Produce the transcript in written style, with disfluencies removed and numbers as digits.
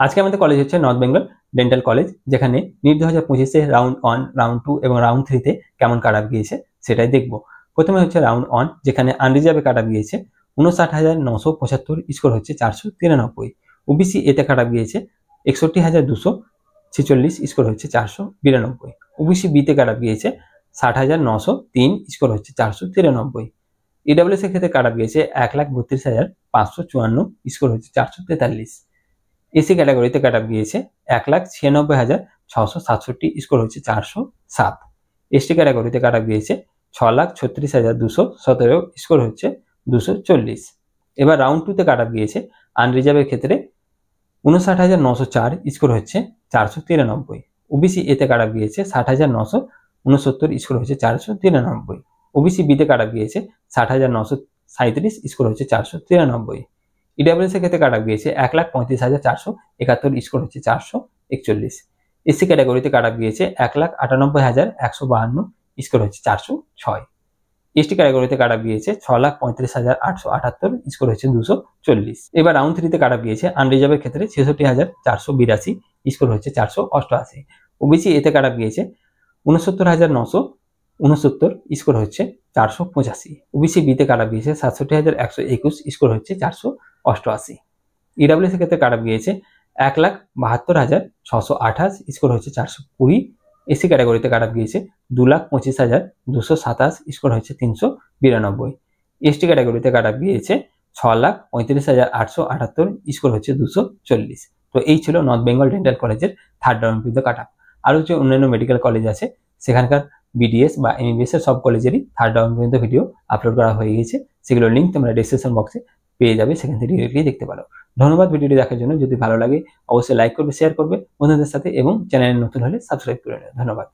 আজকে আমাদের কলেজ হচ্ছে নর্থ বেঙ্গল ডেন্টাল কলেজ, যেখানে নিট 2025-এ রাউন্ড 1, রাউন্ড 2 এবং রাউন্ড 3-তে কেমন কাট অফ গিয়েছে সেটাই দেখব। প্রথমে হচ্ছে রাউন্ড 1, যেখানে আনরিজার্ভে কাট অফ গিয়েছে 59,975, স্কোর হচ্ছে 493। ওবিসি এতে কাট অফ গিয়েছে 61,246, স্কোর হচ্ছে 492। ওবিসি বিতে কাট অফ গিয়েছে 60,903, স্কোর হচ্ছে 493। ইডব্লিউএস এর ক্ষেত্রে কাট অফ গিয়েছে 1,32,554, স্কোর হচ্ছে 443। এসি ক্যাটাগরিতে কাট অফ গিয়েছে 1,96,667, স্কোর হচ্ছে 407। এসটি ক্যাটাগরিতে কাট অফ গিয়েছে 6,36,217, স্কোর হচ্ছে 240। এবার রাউন্ড 2-তে কাট অফ গিয়েছে আনরিজার্ভের ক্ষেত্রে 59,904, স্কোর হচ্ছে 493। ওবিসি এতে কাট অফ গিয়েছে 60,969, স্কোর হচ্ছে 493। ওবিসি বিতে কাট অফ গিয়েছে 60,937, স্কোর হচ্ছে 493। ইডব্লিউএস এর ক্ষেত্রে কাট অফ গিয়েছে 1,35,471, স্কোর হচ্ছে 441। এসসি ক্যাটাগরিতে কাট অফ গিয়েছে 1,98,152, স্কোর হচ্ছে 406। এসটি ক্যাটাগরিতে কাট অফ গিয়েছে 6,35,878, স্কোর হচ্ছে 240। এবার রাউন্ড 3-তে কাট অফ গিয়েছে আনরিজার্ভের ক্ষেত্রে 66,482, স্কোর হচ্ছে 488। ওবিসি এতে কাট অফ গিয়েছে 69,969, স্কোর হচ্ছে 485। ওবিসি বিতে কাট অফ গিয়েছে 67,121, স্কোর হচ্ছে 488। ইডব্লিউএস এর ক্ষেত্রে কাট অফ গিয়েছে 1,72,628, স্কোর হচ্ছে 420। এসসি ক্যাটাগরিতে কাট অফ গিয়েছে 2,25,227, স্কোর হচ্ছে 392। এসটি ক্যাটাগরিতে কাট অফ গিয়েছে 6,35,878, স্কোর হচ্ছে 240। তো এই ছিল নর্থ বেঙ্গল ডেন্টাল কলেজের থার্ড রাউন্ড পর্যন্ত কাট অফ। আরও যে অন্যান্য মেডিকেল কলেজ আছে সেখানকার বিডিএস বা এমবিবিএস এর সব কলেজেরই থার্ড রাউন্ড পর্যন্ত ভিডিও আপলোড করা হয়ে গেছে, সেগুলোর লিঙ্ক তোমরা ডিসক্রিপশন বক্সে পেয়ে যাবে, সেখান থেকে ডিরেক্টলি দেখতে পারো। ধন্যবাদ ভিডিওটি দেখার জন্য। যদি ভালো লাগে অবশ্যই লাইক করবে, শেয়ার করবে বন্ধুদের সাথে এবং চ্যানেলে নতুন হলে সাবস্ক্রাইব করে নেবে। ধন্যবাদ।